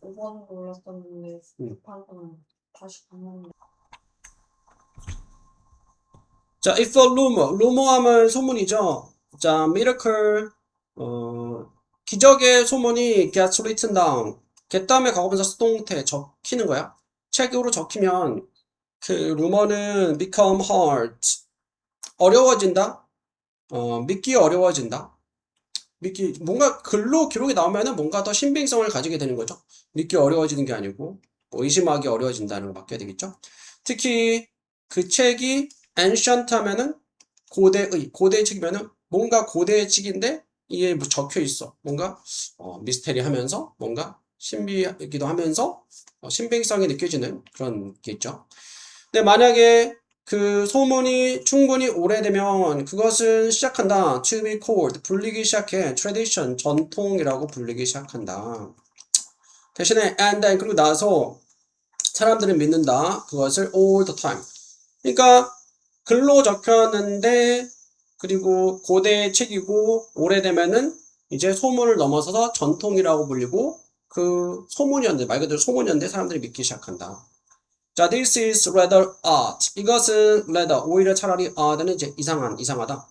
5번 골랐었는데 방금 다시 봤는데 자, if a rumor, 루머하면 소문이죠. 자, miracle, 기적의 소문이 gets written down. get 다음에 과거분사 수동태 적히는 거야. 책으로 적히면 그 루머는 become hard. 어려워진다. 믿기 어려워진다. 믿기 뭔가 글로 기록이 나오면은 뭔가 더 신빙성을 가지게 되는 거죠. 믿기 어려워지는 게 아니고 뭐 의심하기 어려워진다는 거 맡겨야 되겠죠. 특히 그 책이 ancient 하면은 고대의 책이면은 뭔가 고대의 책인데 이게 뭐 적혀 있어. 뭔가 미스테리하면서 뭔가 신비하기도 하면서 신빙성이 느껴지는 그런 게 있죠. 근데 만약에 그 소문이 충분히 오래되면 그것은 시작한다. To be called. 불리기 시작해. tradition. 전통이라고 불리기 시작한다. 대신에 and then 그리고 나서 사람들은 믿는다. 그것을 all the time. 그러니까 글로 적혔는데 그리고 고대의 책이고 오래되면은 이제 소문을 넘어서서 전통이라고 불리고 그 소문이었는데 말 그대로 소문이었는데 사람들이 믿기 시작한다. 자, this is rather odd. 이것은 rather 오히려 차라리 odd는 이제 이상하다.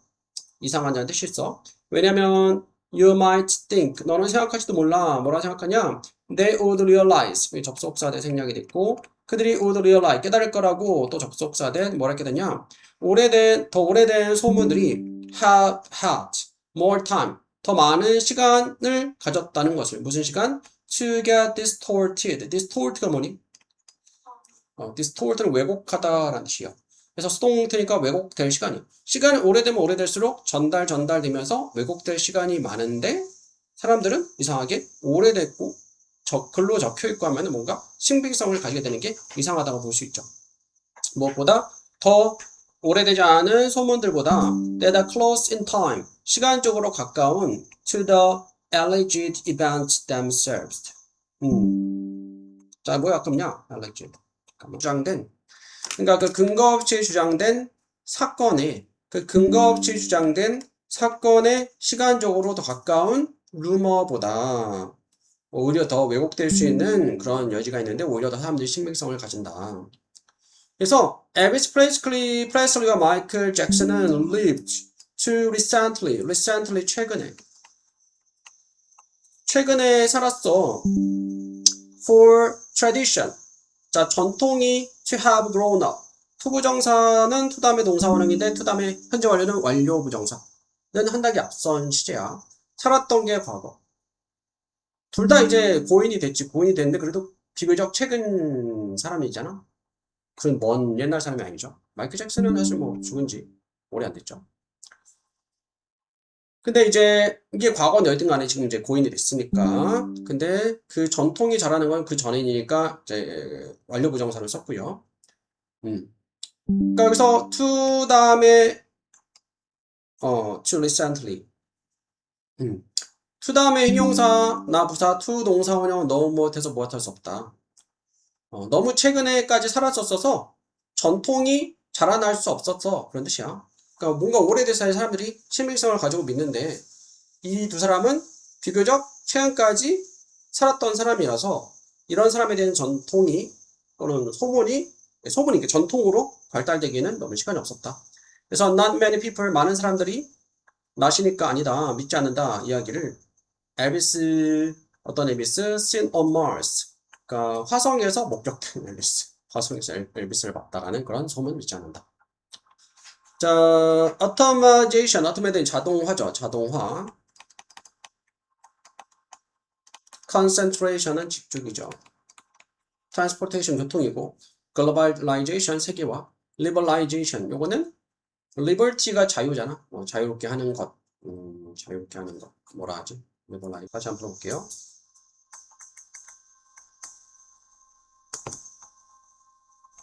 이상하다는 뜻이 있어. 왜냐면 you might think 너는 생각할지도 몰라. 뭐라 생각하냐? They would realize 접속사대 생략이 됐고 그들이 would realize 깨달을 거라고 또 접속사대 뭐라 했게 되냐? 더 오래된 소문들이 have had more time 더 많은 시간을 가졌다는 것을 무슨 시간? To get distorted. distort가 뭐니? distort는 왜곡하다라는 뜻이야. 그래서 수동태니까 왜곡될 시간이 오래되면 오래될수록 전달되면서 왜곡될 시간이 많은데 사람들은 이상하게 오래됐고 글로 적혀있고 하면 뭔가 신빙성을 가지게 되는 게 이상하다고 볼 수 있죠. 무엇보다 더 오래되지 않은 소문들보다 that are close in time 시간적으로 가까운 to the alleged events themselves. 자, 뭐야 아깝냐? alleged. 주장된 그러니까 그 근거 없이 주장된 사건에 시간적으로 더 가까운 루머보다 오히려 더 왜곡될 수 있는 그런 여지가 있는데 오히려 더 사람들이 신빙성을 가진다. 그래서 엘비스 프레슬리와 마이클 잭슨은 lived to recently 최근에 살았어. for tradition 자, 전통이 to have grown up. 투부정사는 to 다음에 동사원형인데 to 다음에 현재 완료는 완료부정사는 한 단계 앞선 시제야. 살았던 게 과거. 둘 다 이제 고인이 됐는데 그래도 비교적 최근 사람이잖아. 그건 먼 옛날 사람이 아니죠. 마이클 잭슨은 사실 뭐 죽은 지 오래 안 됐죠. 근데 이제 이게 과거는 어쨌든 간에 지금 이제 고인이 됐으니까. 근데 그 전통이 잘하는 건 그 전이니까 이제 완료부정사를 썼고요. 그러니까 여기서 to 다음에 to recently to 다음에 형용사 나 부사 to 동사원형 너무 못해서 무엇할 수 없다. 너무 최근에까지 살았었어서 전통이 자라날 수 없었어 그런 뜻이야. 그러니까 뭔가 오래된 사이 사람들이 신빙성을 가지고 믿는데 이 두 사람은 비교적 최근까지 살았던 사람이라서 이런 사람에 대한 전통이 또는 소문이 전통으로 발달되기에는 너무 시간이 없었다. 그래서 not many people 많은 사람들이 not이니까 아니다 믿지 않는다 이야기를 어떤 엘비스 seen on Mars 그러니까 화성에서 목격된 화성에서 엘비스를 봤다라는 그런 소문 믿지 않는다. 자, automation 자동화죠. 자동화. concentration은 집중이죠. transportation 교통이고 globalization 세계화, liberalization 요거는 liberty가 자유잖아. 자유롭게 하는 것. 자유롭게 하는 것. 뭐라 하지? liberalize. 다시 한번 풀어볼게요.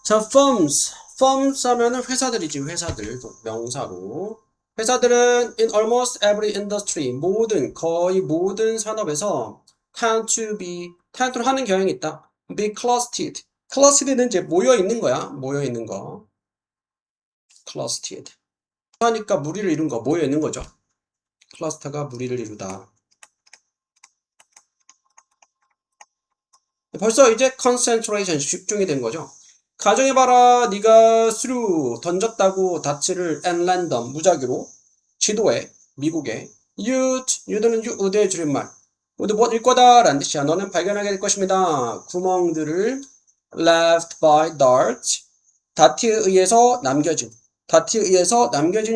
자, firms 하면은 회사들이지. 회사들 명사로. 회사들은 in almost every industry 거의 모든 산업에서 tend to 하는 경향이 있다. be clustered는 이제 모여 있는 거야. 모여 있는 거. clustered. 하니까 무리를 이룬 거, 모여 있는 거죠. 클러스터가 무리를 이루다. 벌써 이제 concentration, 집중이 된 거죠. 가정해봐라. 네가 threw, 던졌다고 다치를 at random, 무작위로 지도에, 미국에 you'd는 you'd의 줄임말. would 뭐일 거다 라는 뜻이야. 너는 발견하게 될 것입니다. 구멍들을 left by dart, 다트에 의해서 남겨진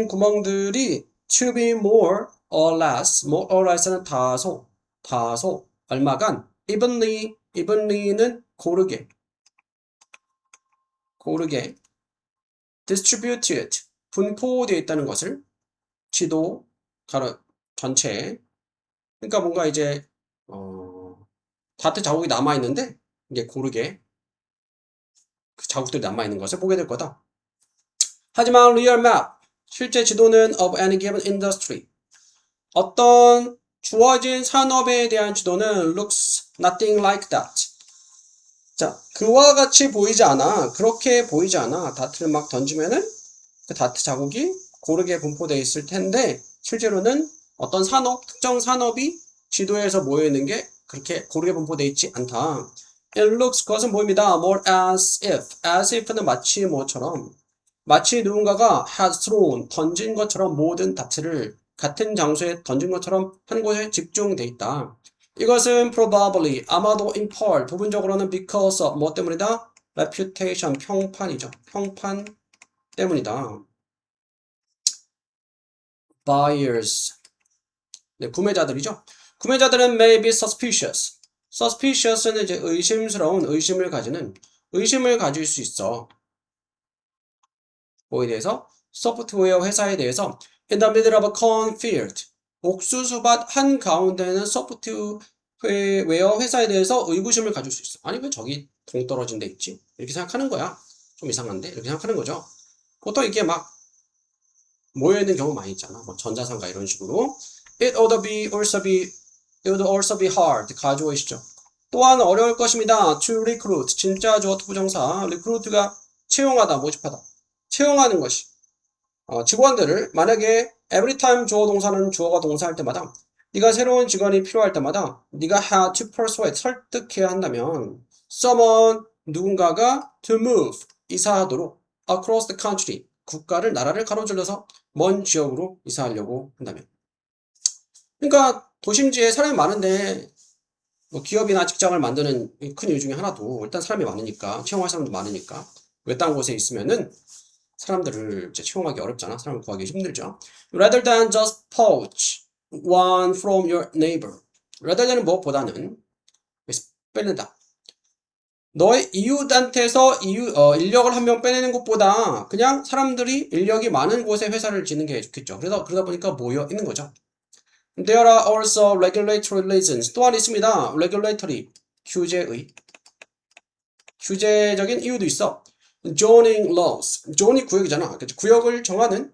구멍들이 to be more or less는 다소, 얼마간, evenly는 고르게, distributed, 분포되어 있다는 것을, 지도, 전체에. 그러니까 뭔가 이제, 다트 자국이 남아있는데, 이게 고르게, 그 자국들이 남아있는 것을 보게 될 거다. 하지만 real map, 실제 지도는 of any given industry, 어떤 주어진 산업에 대한 지도는 looks nothing like that. 자, 그와 같이 보이지 않아. 그렇게 보이지 않아. 다트를 막 던지면은 그 다트 자국이 고르게 분포되어 있을 텐데 실제로는 어떤 특정 산업이 지도에서 모여있는 게 그렇게 고르게 분포되어 있지 않다. It looks, 그것은 보입니다. more as if는 마치 뭐처럼, 마치 누군가가 had thrown, 던진 것처럼 모든 다트를 같은 장소에 던진 것처럼 한 곳에 집중돼 있다. 이것은 probably, 아마도 in part, 부분적으로는 because of, 뭐 때문이다? reputation, 평판이죠. 평판 때문이다. buyers, 네, 구매자들이죠. 구매자들은 may be suspicious. suspicious는 이제 의심을 가질 수 있어. 뭐에 대해서? 소프트웨어 회사에 대해서 in the middle of a cornfield, 옥수수밭 한가운데는 소프트웨어 회사에 대해서 의구심을 가질 수 있어. 아니 왜 저기 동떨어진 데 있지? 이렇게 생각하는 거야. 좀 이상한데? 이렇게 생각하는 거죠. 보통 이게 막 모여있는 경우 많이 있잖아. 뭐 전자상가 이런 식으로. It would also be hard. 가주어이시죠. 또한 어려울 것입니다. To recruit. 진짜 주어 투부정사. recruit가 채용하다, 모집하다. 채용하는 것이. 직원들을 만약에 every time 주어 동사는 주어가 동사할 때마다 네가 새로운 직원이 필요할 때마다 네가 had to persuade, 설득해야 한다면 someone, 누군가가 to move, 이사하도록 across the country, 나라를 가로질러서 먼 지역으로 이사하려고 한다면. 그러니까 도심지에 사람이 많은데 뭐 기업이나 직장을 만드는 큰 이유 중에 하나도 일단 사람이 많으니까, 채용할 사람도 많으니까 외딴 곳에 있으면은 사람들을 이제 채용하기 어렵잖아. 사람을 구하기 힘들죠. Rather than just poach one from your neighbor. rather than은 무엇보다는 빼낸다. 너의 이웃한테서 인력을 한 명 빼내는 것보다 그냥 사람들이 인력이 많은 곳에 회사를 짓는 게 좋겠죠. 그러다 보니까 모여 있는 거죠. There are also regulatory reasons. 또한 있습니다. regulatory, 규제적인 이유도 있어. zoning laws. zone이 구역이잖아. 구역을 정하는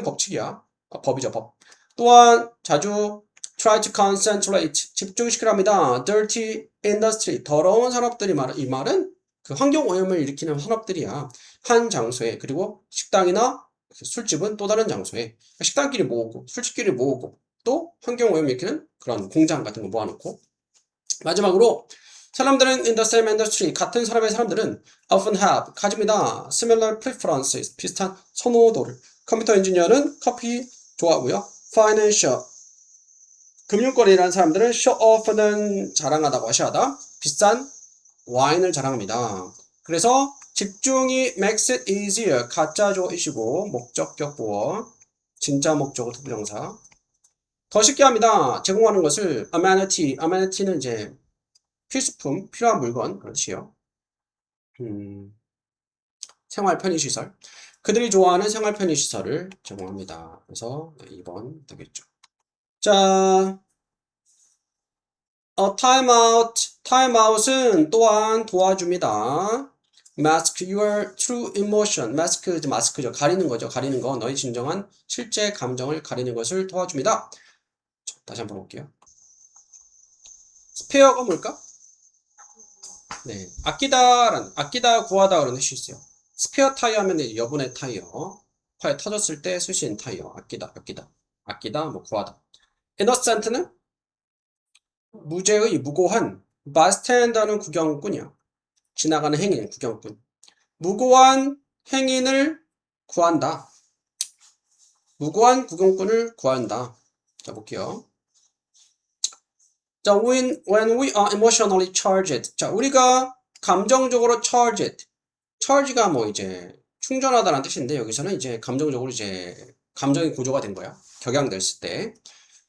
법칙이야. 법이죠, 법. 또한 자주 try to concentrate, 집중시키랍니다. dirty industry, 더러운 산업들이 이 말은 그 환경 오염을 일으키는 산업들이야. 한 장소에, 그리고 식당이나 술집은 또 다른 장소에, 식당끼리 모으고 술집끼리 모으고 또 환경 오염을 일으키는 그런 공장 같은 거 모아놓고. 마지막으로 사람들은 in the same industry, 같은 산업의 사람들은 often have, 가집니다. similar preferences, 비슷한 선호도를. 컴퓨터 엔지니어는 커피 좋아하고요. financial, 금융권이라는 사람들은 show off는 자랑하다, 과시하다. 비싼 와인을 자랑합니다. 그래서 집중이 makes it easier, 가짜조이시고 목적격 보어, 진짜 목적어 투부정사. 더 쉽게 합니다. 제공하는 것을 amenity는 이제 필수품, 필요한 물건, 그렇지요. 생활 편의시설. 그들이 좋아하는 생활 편의시설을 제공합니다. 그래서 2번 되겠죠. 자, timeout은 또한 도와줍니다. mask your true emotion. 마스크죠. 가리는 거죠. 가리는 거. 너의 진정한 실제 감정을 가리는 것을 도와줍니다. 자, 다시 한번 볼게요. 스페어가 뭘까? 네, 아끼다, 구하다 그런 뜻이 있어요. 스페어 타이어 하면 여분의 타이어, 파에 터졌을 때 쓸 수 있는 타이어, 아끼다, 뭐 구하다. innocent는 무죄의, 무고한, bystander는 구경꾼이야. 지나가는 행인, 구경꾼. 무고한 행인을 구한다. 무고한 구경꾼을 구한다. 자, 볼게요. 자, when we are emotionally charged. 자, 우리가 감정적으로 charged. charge가 뭐 이제 충전하다라는 뜻인데 여기서는 이제 감정적으로 이제 감정이 고조가 된 거야. 격양됐을 때.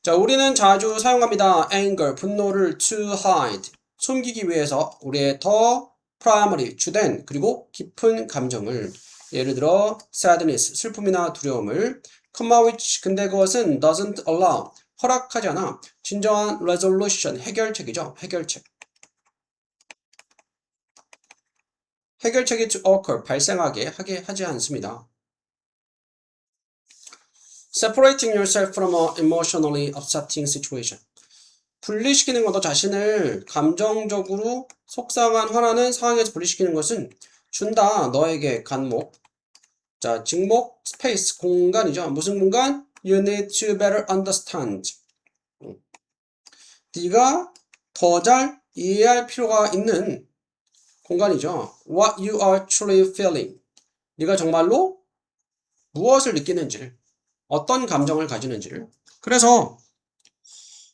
자, 우리는 자주 사용합니다. anger, 분노를 to hide. 숨기기 위해서 우리의 더 primary, 주된 그리고 깊은 감정을 예를 들어 sadness, 슬픔이나 두려움을 comma which 근데 그것은 doesn't allow 허락하지 않아 진정한 resolution 해결책이죠. 해결책. 해결책이 to occur 발생하게 하게 하지 않습니다. Separating yourself from an emotionally upsetting situation. 분리시키는 것, 너 자신을 감정적으로 속상한 화나는 상황에서 분리시키는 것은 준다. 너에게 간목. 자, 직목, 스페이스, 공간이죠. 무슨 공간? You need to better understand. 네가 더 잘 이해할 필요가 있는 공간이죠. What you are truly feeling. 네가 정말로 무엇을 느끼는지를, 어떤 감정을 가지는지를. 그래서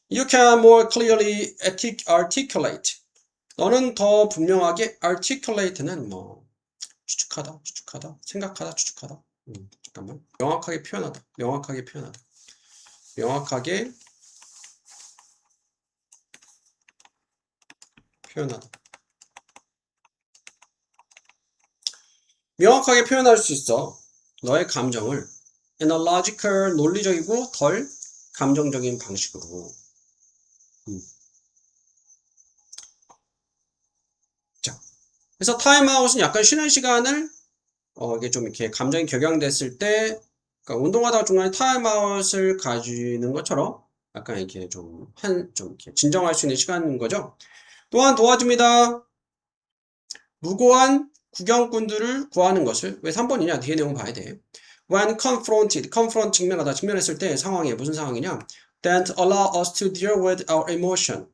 you can more clearly articulate. 너는 더 분명하게 articulate는 뭐 추측하다, 생각하다, 추측하다. 잠깐만. 명확하게 표현하다. 명확하게 표현하다. 명확하게 표현하다. 명확하게 표현할 수 있어. 너의 감정을 in a logical, 논리적이고 덜 감정적인 방식으로. 자, 그래서 타임아웃은 약간 쉬는 시간을 이게 좀 이렇게 감정이 격양됐을 때, 그러니까 운동하다가 중간에 타임아웃을 가지는 것처럼 약간 이렇게 좀 이렇게 진정할 수 있는 시간인 거죠. 또한 도와줍니다. 무고한 구경꾼들을 구하는 것을 왜 3번이냐? 뒤에 내용 봐야 돼. When confronted, confront 직면하다, 직면했을 때 상황에 무슨 상황이냐? Then allow us to deal with our emotion.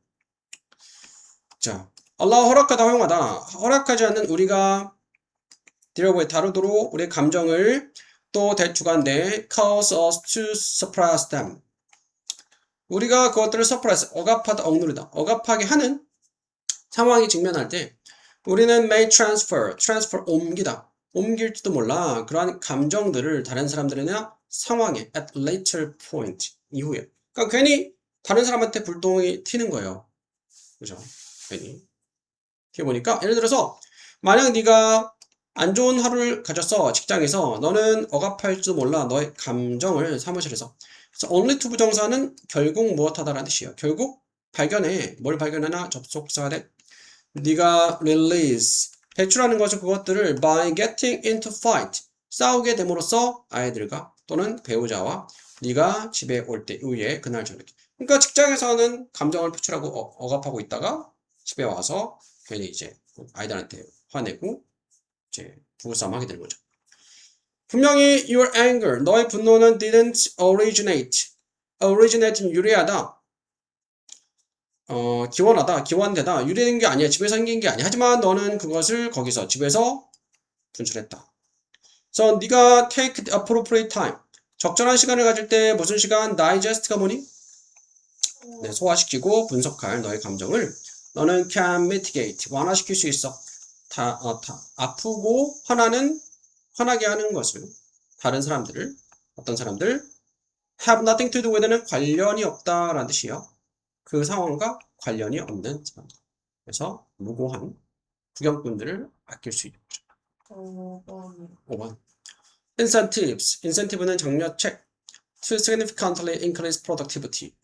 자, allow 허락하다, 허용하다. 허락하지 않는 우리가 deal with 다루도록 우리의 감정을 또 주관대 cause us to suppress them. 우리가 그것들을 suppress, 억압하다, 억누르다, 억압하게 하는 상황이 직면할 때 우리는 may transfer 옮기다. 옮길지도 몰라. 그러한 감정들을 다른 사람들이나 상황에 at later point 이후에. 그러니까 괜히 다른 사람한테 불똥이 튀는 거예요. 그죠? 괜히. 이렇게 보니까 예를 들어서 만약 네가 안 좋은 하루를 가졌어. 직장에서 너는 억압할지도 몰라. 너의 감정을 사무실에서. 그래서 only to 부정사는 결국 무엇하다라는 뜻이에요. 결국 발견해. 뭘 발견하나? 접속사가 돼. 네가 release 배출하는 것은 그것들을 by getting into fight 싸우게 됨으로써 아이들과 또는 배우자와 네가 집에 올 때 이후에 그날 저녁에 그러니까 직장에서는 감정을 표출하고 억압하고 있다가 집에 와서 괜히 이제 아이들한테 화내고 이제 부부싸움 하게 되는 거죠. 분명히 your anger 너의 분노는 didn't originate는 유래하다 기원하다, 기원되다, 유래된 게 아니야. 집에서 생긴 게 아니야. 하지만 너는 그것을 거기서 집에서 분출했다. 그래서 네가 take the appropriate time. 적절한 시간을 가질 때 무슨 시간? digest가 뭐니? 네, 소화시키고 분석할 너의 감정을 너는 can mitigate. 완화시킬 수 있어. 아프고 화나게 하는 것을 다른 사람들을 어떤 사람들 have nothing to do with는 관련이 없다라는 뜻이에요. 그 상황과 관련이 없는 사람들. 그래서 무고한 구경꾼들을 아낄 수 있는 거죠. 5번. Incentives. incentive는 장려책. To significantly increase productivity.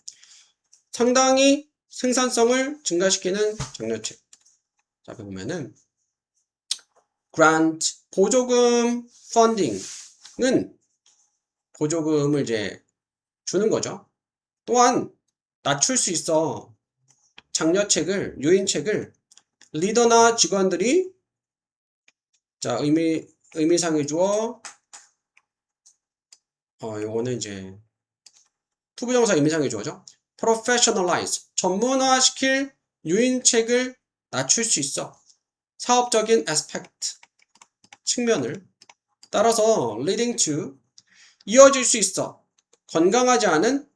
상당히 생산성을 증가시키는 장려책. 자, 앞에 보면은 grant, 보조금, funding은 보조금을 이제 주는 거죠. 또한 낮출 수 있어. 장려책을, 유인책을 리더나 직원들이 자, 의미상의 주어 요거는 이제 투부정사 의미상의 주어죠. professionalize 전문화시킬 유인책을 낮출 수 있어. 사업적인 aspect, 측면을. 따라서 leading to, 이어질 수 있어. 건강하지 않은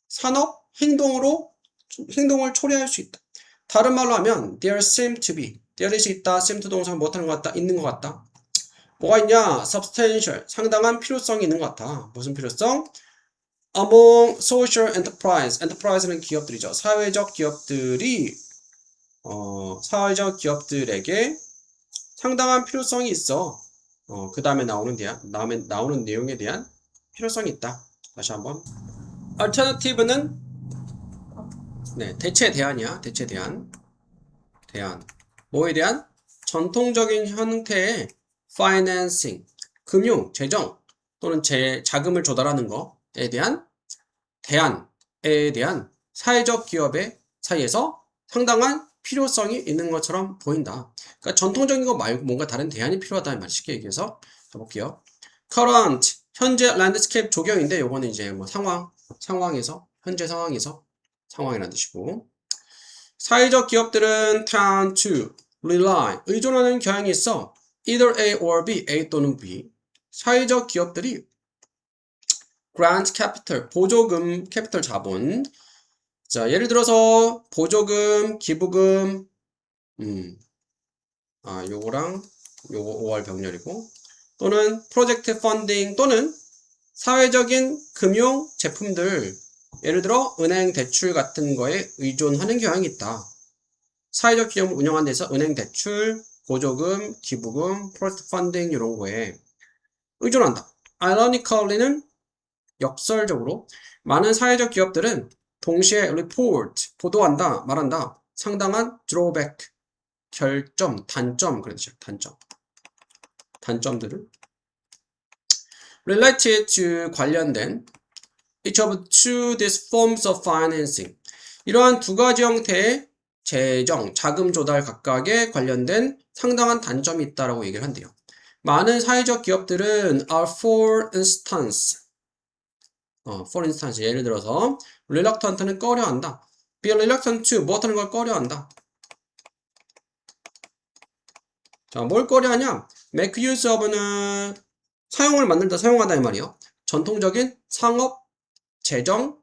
산업 행동을 초래할 수 있다. 다른 말로 하면 there seem to be, there is 있다, seem to 동사 못하는 것 같다, 있는 것 같다. 뭐가 있냐? substantial, 상당한 필요성이 있는 것 같아. 무슨 필요성? among social enterprise는 기업들이죠. 사회적 기업들에게 상당한 필요성이 있어. 그 다음에 나오는 내용에 대한 필요성이 있다. 다시 한번. alternative는 대체 대안이야. 대체 대안. 뭐에 대한? 전통적인 형태의 financing, 금융, 재정 또는 자금을 조달하는 것에 대한 대안에 대한 사회적 기업의 사이에서 상당한 필요성이 있는 것처럼 보인다. 그러니까 전통적인 거 말고 뭔가 다른 대안이 필요하다는 말, 쉽게 얘기해서 가볼게요. current, 현재 landscape 조경인데 요거는 이제 뭐 현재 상황이라는 뜻이고, 사회적 기업들은 tend to rely, 의존하는 경향이 있어. either A or B, A 또는 B. 사회적 기업들이 grant capital, 보조금, 캐피털 자본. 자, 예를 들어서 보조금, 기부금, 요거랑 요거 5월 병렬이고, 또는 프로젝트 펀딩 또는 사회적인 금융 제품들, 예를 들어 은행 대출 같은 거에 의존하는 경향이 있다. 사회적 기업을 운영하는 데서 은행 대출, 보조금, 기부금, 프로젝트 펀딩 이런 거에 의존한다. ironically는 역설적으로 많은 사회적 기업들은 동시에 report, 보도한다, 말한다. 상당한 drawback, 단점, 그렇죠. 단점들을 related to, 관련된 each of to these forms of financing, 이러한 두 가지 형태의 재정, 자금 조달 각각에 관련된 상당한 단점이 있다라고 얘기를 한대요. 많은 사회적 기업들은 are for instance, 예를 들어서 reluctant는 꺼려한다. be reluctant to, 무엇하는 걸 꺼려한다. 자, 뭘 꺼려하냐? make use of는 사용을 만들다, 사용하다 이 말이에요. 전통적인 상업, 재정,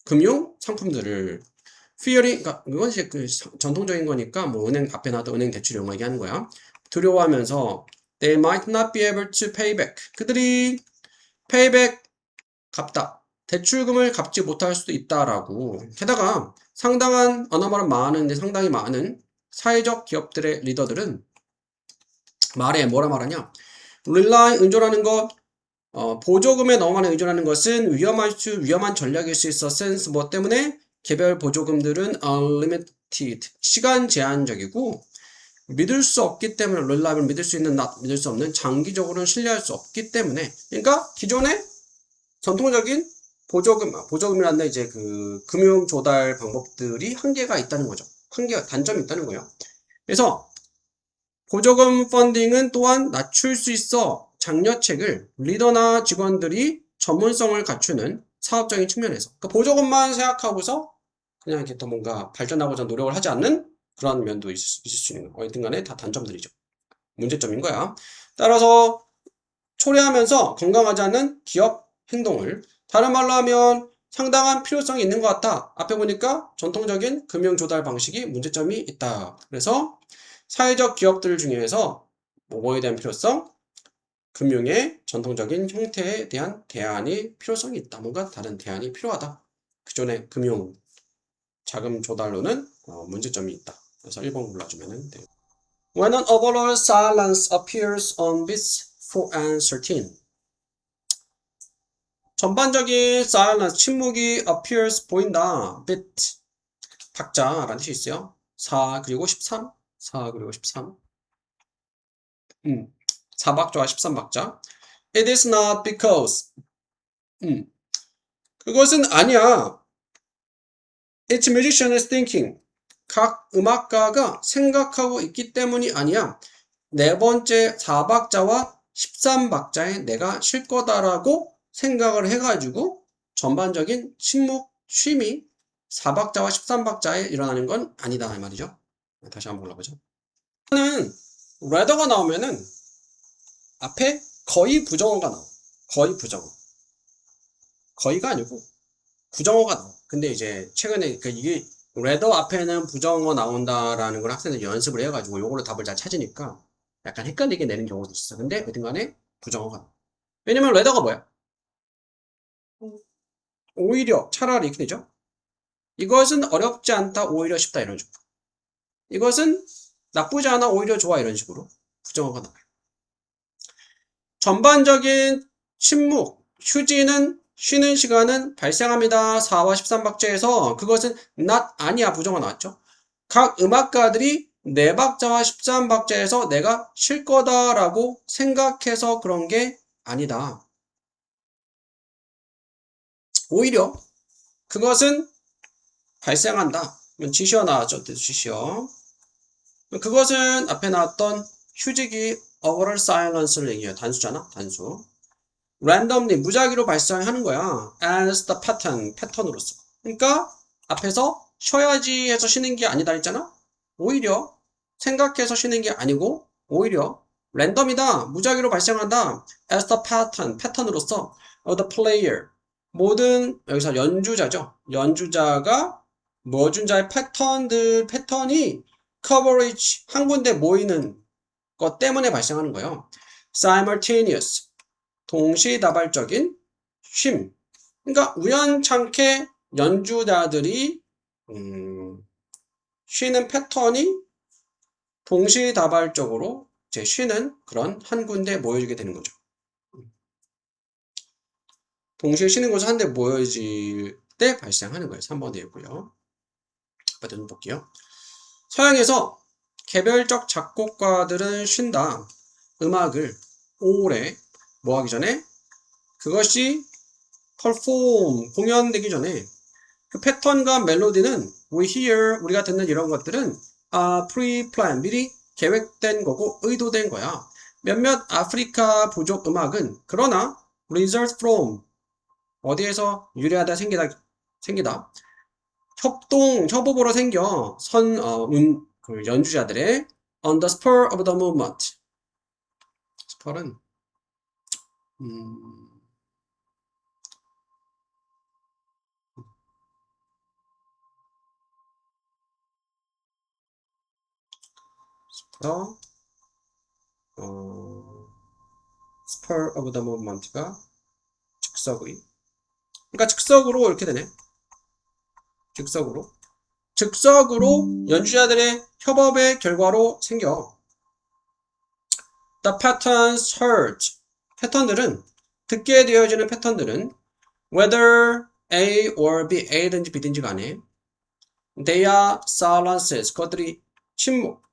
금융 상품들을 fearing, 그러니까 이건 이제 그 전통적인 거니까 뭐 은행 앞에 놔도 은행 대출 이런 거 얘기하는 거야. 두려워하면서 they might not be able to pay back, 그들이 payback, 갚다, 대출금을 갚지 못할 수도 있다라고. 게다가 상당한, 어나마는 많은데 상당히 많은 사회적 기업들의 리더들은 뭐라 말하냐? rely, 의존하는 것, 보조금에 너무 많이 의존하는 것은 위험한 전략일 수 있어. sense, 뭐 때문에? 개별 보조금들은 unlimited, 시간 제한적이고, 믿을 수 없기 때문에, reliable, 믿을 수 있는, not, 믿을 수 없는, 장기적으로는 신뢰할 수 없기 때문에. 그러니까 기존의 전통적인 보조금이란다, 이제 그 금융 조달 방법들이 한계가 있다는 거죠. 단점이 있다는 거예요. 그래서 보조금 펀딩은 또한 낮출 수 있어. 장려책을 리더나 직원들이 전문성을 갖추는 사업적인 측면에서. 그러니까 보조금만 생각하고서 그냥 이렇게 또 뭔가 발전하고자 노력을 하지 않는 그런 면도 있을 수 있는 거예요. 어쨌든 간에 다 단점들이죠. 문제점인 거야. 따라서 초래하면서 건강하지 않은 기업 행동을, 다른 말로 하면 상당한 필요성이 있는 것 같다. 앞에 보니까 전통적인 금융 조달 방식이 문제점이 있다. 그래서 사회적 기업들 중에서 뭐에 대한 필요성? 금융의 전통적인 형태에 대한 대안이 필요성이 있다. 뭔가 다른 대안이 필요하다. 기존의 금융 자금 조달로는 문제점이 있다. 그래서 1번 골라주면 돼요. When an overall silence appears on bits 4 and 13. 전반적인 silence, 침묵이 appears, 보인다. bit, 박자라는 뜻이 있어요. 4 그리고 13. 4 그리고 13. 4박자와 13박자. It is not because. 그것은 아니야. Each musician is thinking. 각 음악가가 생각하고 있기 때문이 아니야. 네 번째 4박자와 13박자에 내가 쉴 거다라고 생각을 해가지고 전반적인 침묵, 쉼이 4박자와 13박자에 일어나는 건 아니다 이 말이죠. 다시 한번 골라보죠. 는 rather가 나오면은 앞에 거의 부정어가 나와. 거의 부정어. 거의가 아니고 부정어가 나와. 근데 이제 최근에 이게 rather 앞에는 부정어 나온다라는 걸 학생들이 연습을 해가지고 요거로 답을 잘 찾으니까 약간 헷갈리게 내는 경우도 있어. 근데 어든 간에 부정어가 나와. 왜냐면 rather가 뭐야? 오히려 차라리 이렇게 되죠. 이것은 어렵지 않다, 오히려 쉽다 이런 식으로. 이것은 나쁘지 않아, 오히려 좋아 이런 식으로 부정어가 나와요. 전반적인 침묵, 휴지는 쉬는 시간은 발생합니다. 4와 13박자에서 그것은 not 아니야 부정어 나왔죠. 각 음악가들이 4박자와 13박자에서 내가 쉴 거다라고 생각해서 그런 게 아니다. 오히려 그것은 발생한다. 지시어 나왔죠. 지시어. 그것은 앞에 나왔던 휴지기 overall silence를 얘기해요. 단수잖아. 단수. randomly 무작위로 발생하는 거야. as the pattern 패턴으로서. 그러니까 앞에서 쉬어야지 해서 쉬는 게 아니다 했잖아. 오히려 생각해서 쉬는 게 아니고 오히려 랜덤이다. 무작위로 발생한다. as the pattern 패턴으로서 of the player 모든 여기서 연주자죠. 연주자가 모준자의 패턴이 coverage 한 군데 모이는 것 때문에 발생하는 거예요. simultaneous 동시다발적인 쉼. 그러니까 우연찮게 연주자들이 쉬는 패턴이 동시다발적으로 이제 쉬는 그런 한 군데 모여지게 되는 거죠. 동시에 쉬는 곳이 한 대 모여질 때 발생하는 거예요. 3번 되고요. 한번 볼게요. 서양에서 개별적 작곡가들은 쉰다. 음악을 오래 뭐 하기 전에 그것이 perform 공연되기 전에 그 패턴과 멜로디는 we hear 우리가 듣는 이런 것들은 pre-plan 미리 계획된 거고 의도된 거야. 몇몇 아프리카 부족 음악은 그러나 result from 어디에서 유래하다 생기다 협업으로 생겨 그 연주자들의 on the spur of the moment spur은 spur spur of the moment가 즉석의 그러니까 즉석으로 이렇게 되네. 즉석으로 연주자들의 협업의 결과로 생겨. The patterns heard. 패턴들은 듣게 되어지는 패턴들은 whether A or B, A든지 B든지 간에 they are silences. 그것들이 침묵,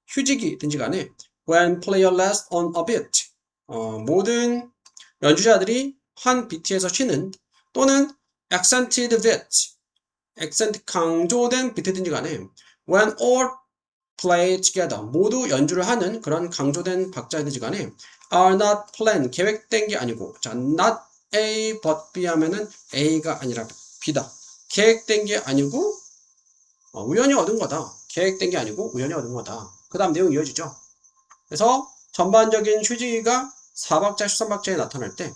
휴지기든지 간에 when player rests on a beat. 모든 연주자들이 한 비트에서 쉬는 또는 accented beat. 액센트 강조된 비트든지 간에 when all play together 모두 연주를 하는 그런 강조된 박자든지 간에 are not planned 계획된 게 아니고 자 not A but B 하면은 A가 아니라 B다 계획된 게 아니고 우연히 얻은 거다 계획된 게 아니고 우연히 얻은 거다 그 다음 내용 이어지죠 그래서 전반적인 휴지기가 4박자 13박자에 나타날 때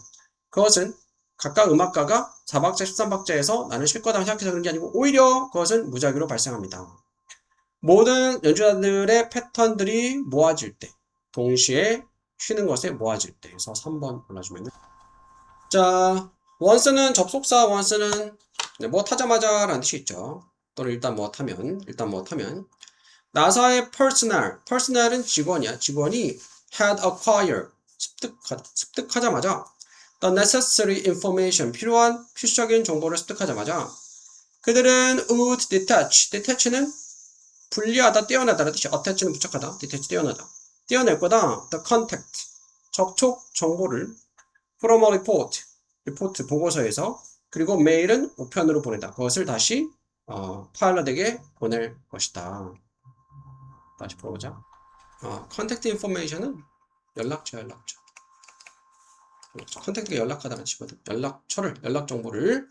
그것은 각각 음악가가 4박자 13박자에서 나는 쉴 거다 생각해서 그런 게 아니고 오히려 그것은 무작위로 발생합니다. 모든 연주자들의 패턴들이 모아질 때 동시에 쉬는 것에 모아질 때 그래서 3번 골라주면 자 once는 접속사 once는 뭐 타자마자 라는 뜻이 있죠. 또는 일단 뭐 타면 나사의 personal은 직원이야. 직원이 had acquired 습득하자마자 the necessary information 필요한 필수적인 정보를 습득하자마자 그들은 would detach는 분리하다 떼어내다라는 뜻이야. attach는 부착하다 detach 떼어내다 떼어낼 거다 the contact 접촉 정보를 from a 리포트 보고서에서 그리고 메일은 우편으로 보내다 그것을 다시 파일럿에게 보낼 것이다. 다시 풀어보자. 컨택트 인포메이션은 연락처. 컨택트가 연락하다는 치거든. 연락 정보를.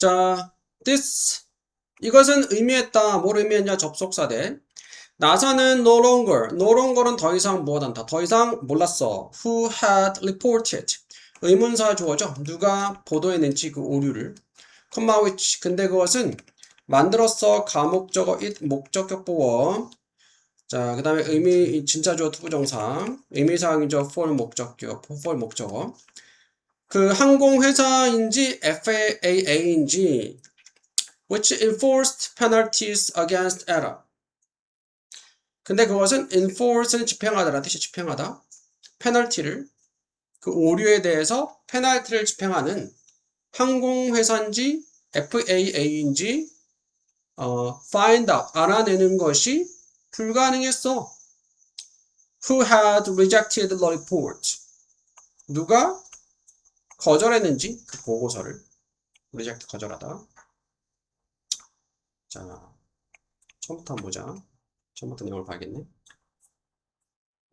자, this 이것은 의미했다. 뭘 의미했냐? 접속사대. 나사는 no longer는 더 이상 뭐한다. 더 이상 몰랐어. who had reported 의문사 주어죠. 누가 보도했는지 그 오류를. which 근데 그것은 만들었어. 가목적어 it 목적격 보어. 자, 그 다음에 의미 진짜 주어 투부정사. 의미사항이죠. for 목적격 for 목적어. 그 항공회사인지 FAA인지 which enforced penalties against error. 근데 그것은 enforce는 집행하다라는 뜻이 집행하다. 페널티를 그 오류에 대해서 페널티를 집행하는 항공회사인지 FAA인지 find out 알아내는 것이 불가능했어. Who had rejected the report? 누가 거절했는지 그 보고서를 reject 거절하다. 자, 처음부터 한번 보자. 처음부터 내용을 봐야겠네.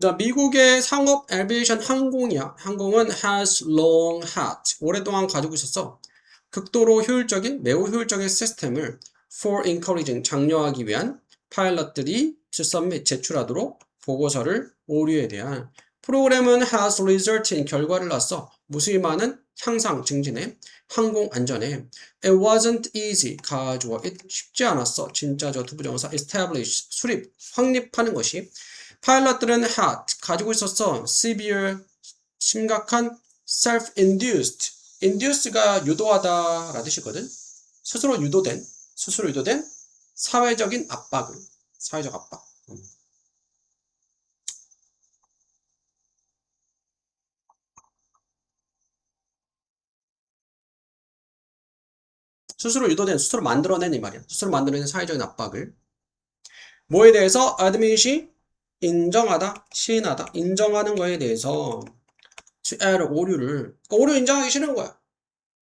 자, 미국의 상업 에비에이션 항공이야. 항공은 has long had 오랫동안 가지고 있었어. 극도로 효율적인 매우 효율적인 시스템을 for encouraging 장려하기 위한 파일럿들이 to submit 제출하도록 보고서를 오류에 대한 프로그램은 has resulted in 결과를 낳았어. 무수히 많은 향상 증진에 항공 안전에 it wasn't easy 가주어 it 쉽지 않았어. 진짜 저 투부정사 establish 수립 확립하는 것이 파일럿들은 had 가지고 있었어. severe 심각한 self-induced induce가 유도하다 라는 뜻이거든. 스스로 유도된 사회적인 압박을 사회적 압박. 스스로 유도된 스스로 만들어낸 이 말이야. 스스로 만들어낸 사회적인 압박을 뭐에 대해서 admit이 인정하다, 시인하다, 인정하는 거에 대해서 to add 오류를 그러니까 오류 인정하기 싫은 거야.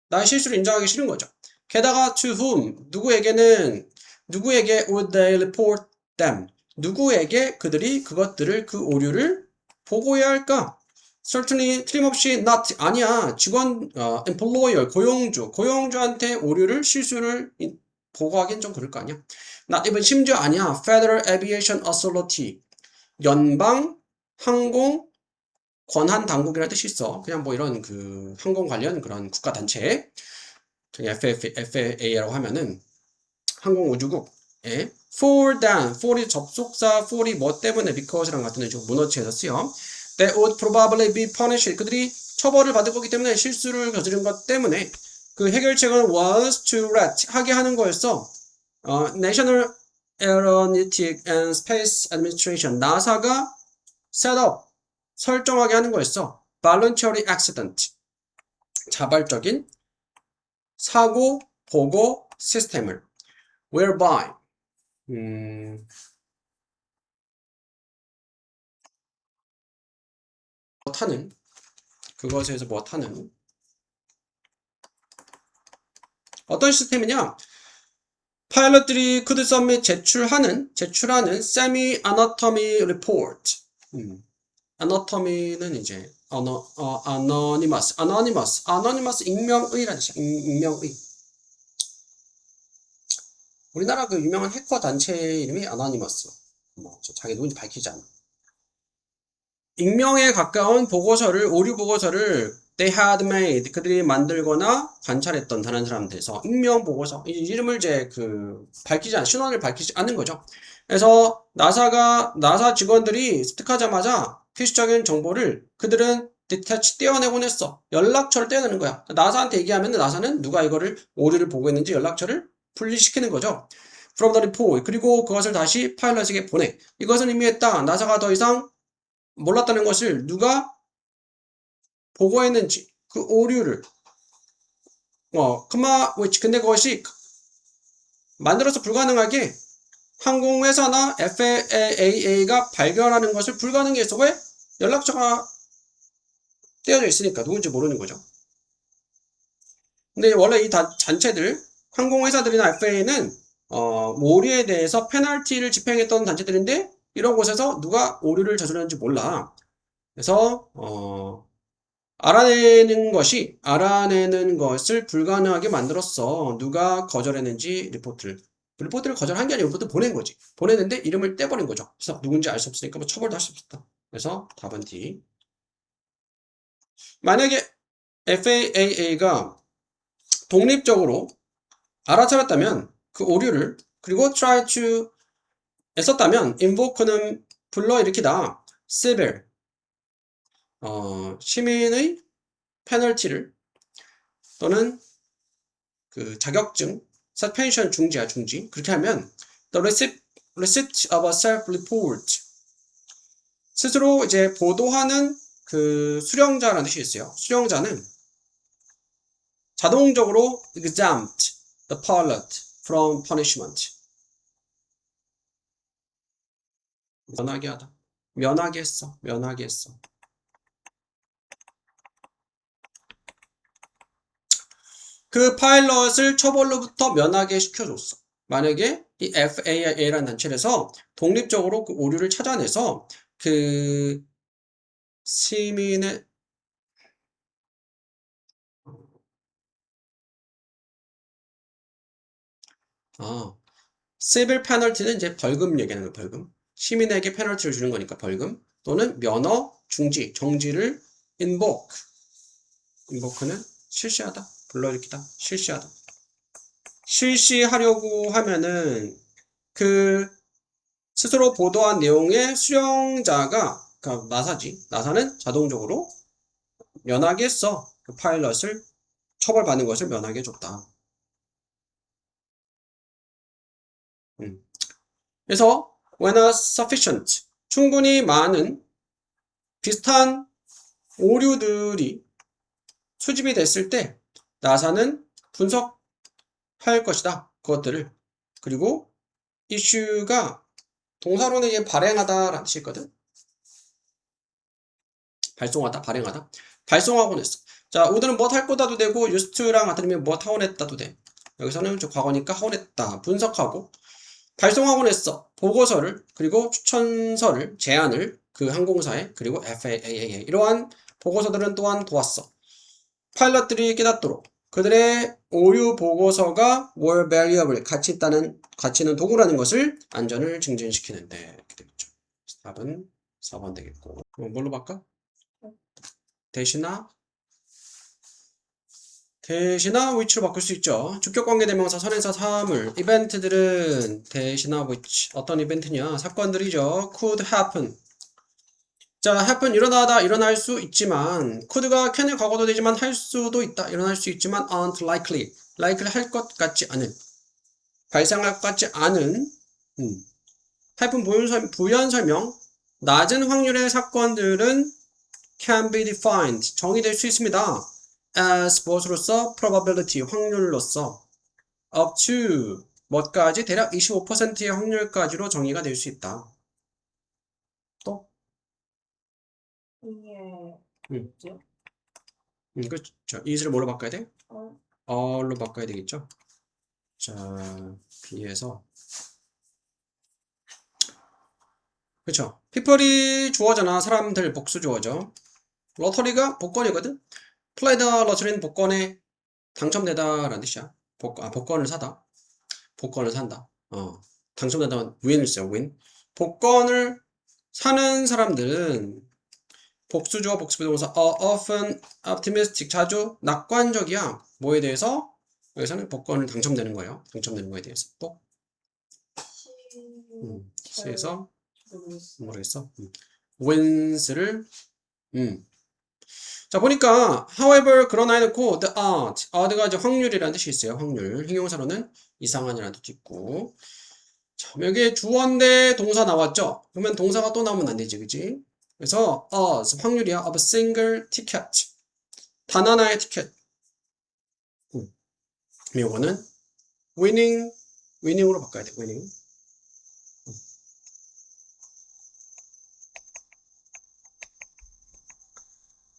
나의 실수를 인정하기 싫은 거죠. 게다가 to whom 누구에게 would they report them 누구에게 그들이 그것들을 그 오류를 보고해야 할까? certainly 틀림없이 not 아니야. 직원 employer 고용주한테 오류를 실수를 보고하기엔 좀 그럴 거 아니야. not even 심지어 아니야. Federal Aviation Authority 연방 항공 권한 당국이라는 뜻이 있어. 그냥 뭐 이런 그 항공 관련 그런 국가 단체. FAA라고 하면은 항공우주국에 for이 접속사 for이 뭐 때문에 because랑 같은 의식 문어체에서 쓰여. They would probably be punished. 그들이 처벌을 받을 거기 때문에 실수를 저지른 것 때문에 그 해결책은 was to let 하게 하는 거였어. National Aeronautic and Space Administration 나사가 set up 설정하게 하는 거였어. Voluntary accident 자발적인 사고 보고 시스템을 whereby 못하는 그것에서 못하는 어떤 시스템이냐? 파일럿들이 could submit 제출하는 semi anatomy report. anatomy는 이제 anonymous 익명의라는 뜻이야. 익명의. 우리나라 그 유명한 해커 단체 이름이 anonymous. 뭐 자기 누군지 밝히지 않아. 익명에 가까운 오류 보고서를 they had made 그들이 만들거나 관찰했던 다른 사람들에서 익명 보고서 이름을 이제 밝히지 않은 신원을 밝히지 않는 거죠. 그래서 나사 직원들이 습득하자마자 필수적인 정보를 그들은 디태치 떼어내곤 했어. 연락처를 떼어내는 거야. 나사한테 얘기하면 나사는 누가 이거를 오류를 보고했는지 연락처를 분리시키는 거죠. From the report 그리고 그것을 다시 파일럿에게 보내. 이것은 의미했다. 나사가 더 이상 몰랐다는 것을 누가 보고했는지 그 오류를 근데 그것이 만들어서 불가능하게 항공회사나 FAA가 발견하는 것을 불가능해 해서 왜? 연락처가 떼어져 있으니까 누군지 모르는 거죠. 근데 원래 이 단체들 항공회사들이나 FAA는 오류에 대해서 페널티를 집행했던 단체들인데 이런 곳에서 누가 오류를 저질렀는지 몰라. 그래서 알아내는 것을 불가능하게 만들었어. 누가 거절했는지 리포트를 거절한 게 아니라 리포트 보낸 거지. 보냈는데 이름을 떼버린 거죠. 그래서 누군지 알 수 없으니까 뭐 처벌도 할 수 없었다. 그래서 답은 D. 만약에 FAA가 독립적으로 알아차렸다면 그 오류를 그리고 try to 했었다면 invoke는 불러일으키다 civil 시민의 페널티를 또는 그 자격증 suspension 중지 그렇게 하면 the receipt of a self-report 스스로 이제 보도하는 그 수령자라는 뜻이 있어요. 수령자는 자동적으로 exempt the pilot from punishment 면하게 하다. 면하게 했어. 그 파일럿을 처벌로부터 면하게 시켜줬어. 만약에 이 FAA라는 단체에서 독립적으로 그 오류를 찾아내서 그 시민의 시빌 페널티는 이제 벌금 얘기하는 거예요. 벌금. 시민에게 페널티를 주는 거니까 벌금 또는 면허 중지, 정지를 invoke는 실시하다, 불러일으키다, 실시하다. 실시하려고 하면은 그 스스로 보도한 내용의 수령자가 그러니까 나사는 자동적으로 면하게 했어. 그 파일럿을 처벌받는 것을 면하게 해줬다. 그래서 when a sufficient 충분히 많은 비슷한 오류들이 수집이 됐을 때 나사는 분석할 것이다. 그것들을. 그리고 issue가 동사로는 이게 발행하다라는 뜻이 있거든. 발송하다, 발행하다. 발송하곤 했어. 자, 오늘은 뭐 할 거다도 되고 used to랑 같으면 뭐 하곤 했다도 돼. 여기서는 과거니까 하곤 했다. 분석하고 발송하곤 했어. 보고서를 그리고 추천서를 제안을 그 항공사에 그리고 FAA 이러한 보고서들은 또한 도왔어. 파일럿들이 깨닫도록 그들의 오류 보고서가 were valuable 가치 있는 도구라는 것을 안전을 증진시키는데 이렇게 되겠죠. 답은 4번 되겠고 뭘로 바꿔? 대신나 which로 바꿀 수 있죠. 주격관계대명사, 선행사, 사물, 이벤트들은 대신나 which 어떤 이벤트냐? 사건들이죠. could happen. 자, happen 일어나다, 일어날 수 있지만 could가 can의 과거도 되지만 할 수도 있다. 일어날 수 있지만 aren't likely. likely 할 것 같지 않은 발생할 것 같지 않은 happen 부연 설명 낮은 확률의 사건들은 can be defined 정의될 수 있습니다. as 무엇으로서 probability 확률로서 up to 뭐까지 대략 25%의 확률까지로 정의가 될 수 있다. 또? 이게 뭐죠? 그렇죠. is를 뭐로 바꿔야 돼? 어, all로 바꿔야 되겠죠. 자, B에서 그렇죠. people이 주어잖아. 사람들 복수 주어죠. 러터리가 복권이거든. 플레이 더 러터리는 복권에 당첨되다라는 뜻이야. 복권을 사다. 복권을 산다. 당첨되다 윈을 써요. 윈. 복권을 사는 사람들은 복수주어 복수부동사 often optimistic 자주 낙관적이야. 뭐에 대해서? 여기서는 복권을 당첨되는 거예요. 당첨되는 거에 대해서. 또 C에서 모르겠어. wins를 자 보니까 however 그러나 해놓고 the odd가 이제 확률이라는 뜻이 있어요. 확률 형용사로는 이상한이라는 뜻도 있고 자 여기에 주어인데 동사 나왔죠. 그러면 동사가 또 나오면 안 되지 그치? 그래서 odds 확률이야 of a single ticket 단 하나의 티켓 이거는 winning으로 바꿔야 돼. winning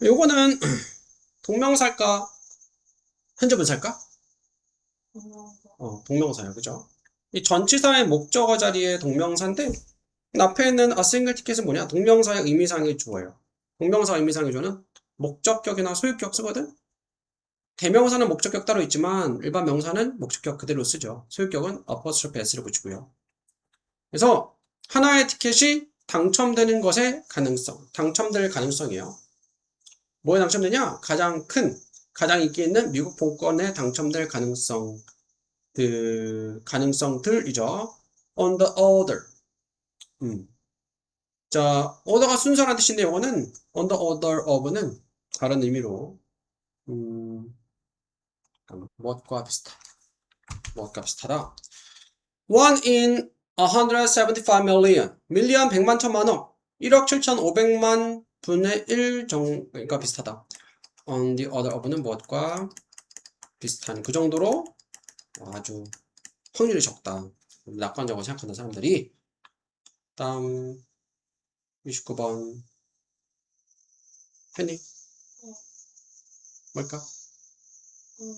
요거는 동명사일까? 현재분사일까? 동명사야, 그죠? 이 전치사의 목적어 자리에 동명사인데 앞에 있는 a single ticket은 뭐냐? 동명사의 의미상의 주어예요. 동명사 의미상의 주어는 목적격이나 소유격 쓰거든? 대명사는 목적격 따로 있지만 일반 명사는 목적격 그대로 쓰죠. 소유격은 apostrophe s를 붙이고요. 그래서 하나의 티켓이 당첨되는 것의 가능성, 당첨될 가능성이에요. 뭐에 당첨되냐? 가장 인기 있는 미국 복권에 당첨될 가능성, 가능성들이죠. On the order. 자, order가 순서라는 뜻인데, 이거는 on the order of는 다른 의미로, 무엇과 비슷하다. 1 in 175 million. 밀리언 100만 천만억. 1억 7,500만 분의 1 정도가 비슷하다. On the order of는 무엇과 비슷한 그 정도로 아주 확률이 적다. 낙관적으로 생각하는 사람들이. 다음 29번 혜니 뭘까? 응.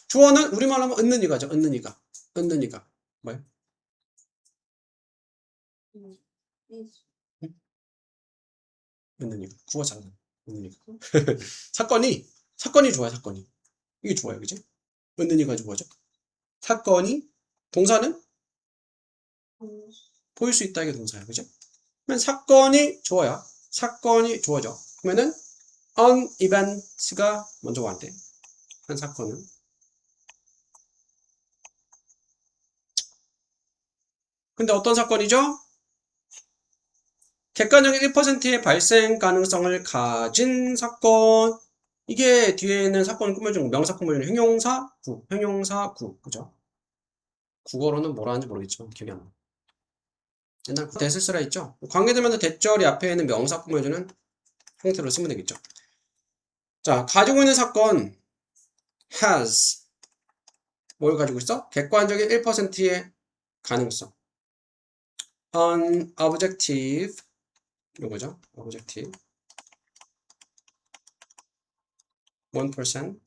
주어는 우리말로 하면 은는이가죠. 은는이가 뭐예요? 은는이가 구어 잘하는 은는이가 사건이 좋아요. 사건이 이게 좋아요, 그지? 은는이가 주어죠. 사건이 동사는 보일 수 있다 이게 동사야, 그죠? 그러면 사건이 주어야. 사건이 주어져. 그러면은 an event가 먼저 와야 돼. 한 사건은. 근데 어떤 사건이죠? 객관적인 1%의 발생 가능성을 가진 사건. 이게 뒤에 있는 사건을 꾸며주는 명사 꾸며주는 형용사구, 그죠? 국어로는 뭐라 하는지 모르겠지만 기억이 안 나. 옛날 대슬스라 있죠? 관계되면서 대절이 앞에 있는 명사 꾸며주는 형태로 쓰면 되겠죠. 자, 가지고 있는 사건 has 뭘 가지고 있어? 객관적인 1%의 가능성. An objective 이거죠. objective 1%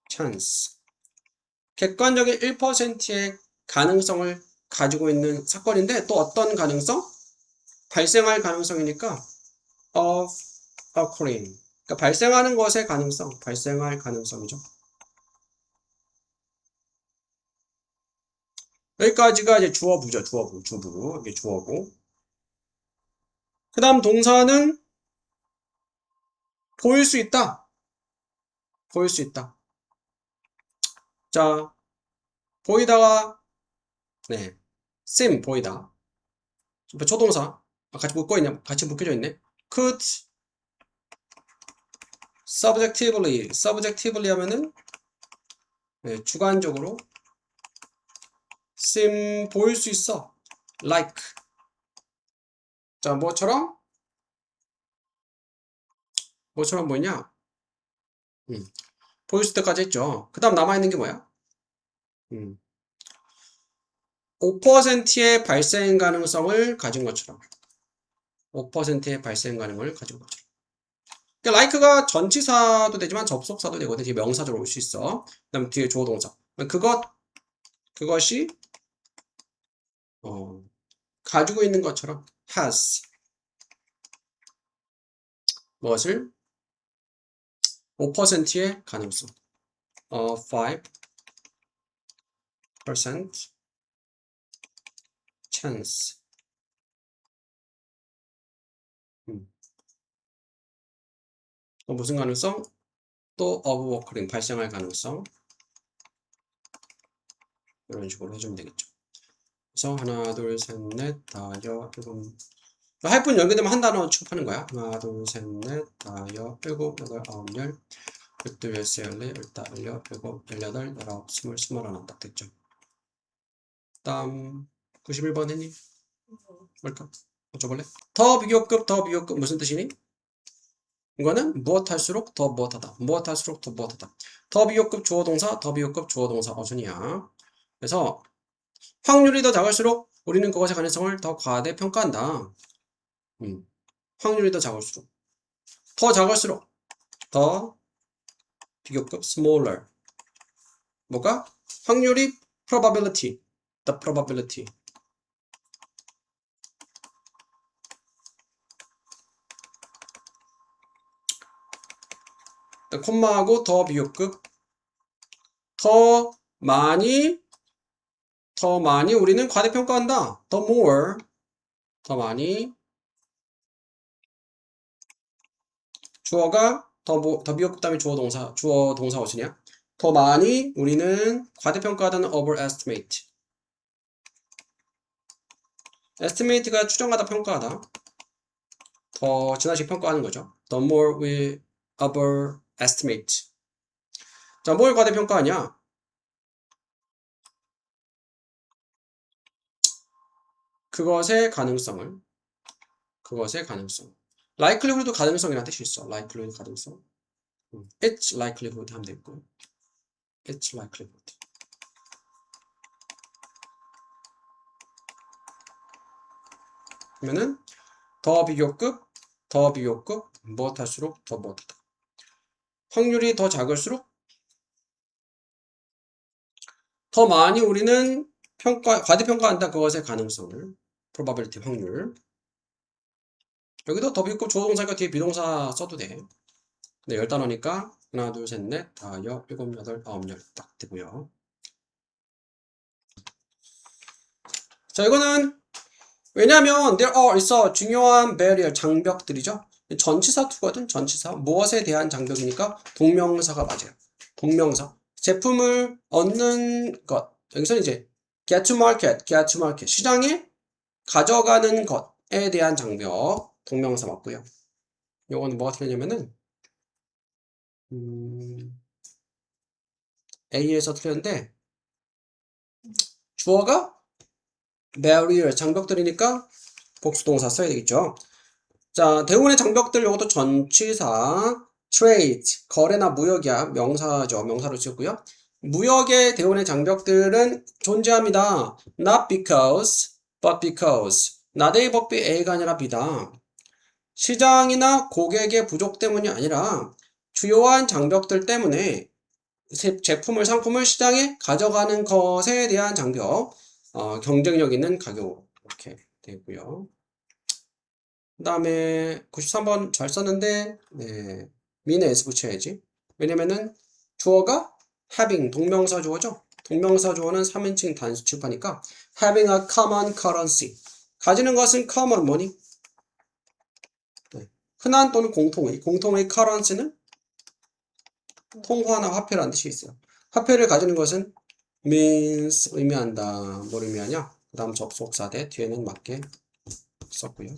chance. 객관적인 1%의 가능성을 가지고 있는 사건인데 또 어떤 가능성? 발생할 가능성이니까 of occurring. 그러니까 발생하는 것의 가능성, 발생할 가능성이죠. 여기까지가 이제 주어부죠. 주부. 이게 주어고. 그 다음 동사는 보일 수 있다. 보일 수 있다. 자, 보이다가, 네. seem, 보이다. 초동사. 같이 묶여져 있네. could, subjectively 하면은, 네, 주관적으로, seem, 보일 수 있어. like. 자, 뭐처럼 뭐냐? 보일 수 때까지 했죠. 그 다음 남아있는 게 뭐야? 5%의 발생 가능성을 가진 것처럼. 5%의 발생 가능성을 가진 것처럼. 그러니까 like가 전치사도 되지만 접속사도 되거든. 뒤에 명사적으로 올 수 있어. 그 다음 뒤에 주어 동사. 그것이 가지고 있는 것처럼 has 무엇을? 5%의 가능성. 5% chance. 또 무슨 가능성? 또 of occurring, 발생할 가능성. 이런 식으로 해주면 되겠죠. 그래서 하나, 둘, 셋, 넷, 다여, 일곱. 할분 연결되면 한 단어 취급하는 거야. 하나, 둘, 셋, 넷, 다여, 일곱, 여덟, 아홉, 열, 열둘, 열세, 열네, 열다, 열여, 일곱, 열여덟, 열아홉, 스물, 스물하나 딱 됐죠. 다음 91번 했니? 뭘까? 어쩌볼래? 더 비교급 무슨 뜻이니? 이거는 무엇 할수록 더 무엇하다. 무엇 할수록 더 무엇하다. 더 비교급 주어동사, 더 비교급 주어동사 어순이야. 그래서 확률이 더 작을수록 우리는 그것의 가능성을 더 과대평가한다. 확률이 더 작을수록 더 비교급 smaller. 뭐가? 확률이 probability. The probability. 콤마하고 더 비교급 더 많이 우리는 과대평가한다. 더 more. 더 많이. 주어가 더 비교급 다음에 주어 동사 어시냐? 더 많이 우리는 과대평가하다는 overestimate. estimate가 추정하다, 평가하다. 더 지나치게 평가하는 거죠. The more we overestimate. 자, 뭘 과대평가하냐? 그것의 가능성. likelihood도 가능성이라는 뜻이 있어. likelihood 가능성. It's likelihood 하면 되고. It's likelihood. 그러면은 더 비교급 무엇할수록 더 무엇하다. 확률이 더 작을수록 더 많이 우리는 과대평가한다. 그것의 가능성을. probability 확률. 여기도 더 비교급 주어 동사니까 뒤에 비동사 써도 돼. 네, 10단어니까 하나, 둘, 셋, 넷, 다, 여, 일곱, 여덟, 아홉, 열 딱 되고요. 자, 이거는 왜냐하면 there are 있어 중요한 barrier 장벽들이죠. 전치사 투거든. 전치사 무엇에 대한 장벽이니까 동명사가 맞아요. 동명사 제품을 얻는 것 여기서 이제 get to market 시장에 가져가는 것에 대한 장벽 동명사 맞고요. 요거는 뭐가 틀리냐면은 A에서 틀렸는데 주어가 barrier 장벽들이니까 복수동사 써야 되겠죠. 자, 대운의 장벽들 요것도 전치사 trade 거래나 무역이야. 명사죠. 명사로 지었고요. 무역의 대운의 장벽들은 존재합니다. not because but because not A but B A가 아니라 B다. 시장이나 고객의 부족 때문이 아니라 주요한 장벽들 때문에 상품을 시장에 가져가는 것에 대한 장벽, 경쟁력 있는 가격 이렇게 되고요. 그 다음에 93번 잘 썼는데 네, 미는 S 붙여야지. 왜냐면은 주어가 having 동명사 주어죠. 동명사 주어는 3인칭 단수 취급하니까 having a common currency 가지는 것은 common 뭐니? 네. 흔한 또는 공통의 currency는 통화나 화폐라는 뜻이 있어요. 화폐를 가지는 것은 means 의미한다. 뭘 의미하냐? 그 다음 접속사 대 뒤에는 맞게 썼고요.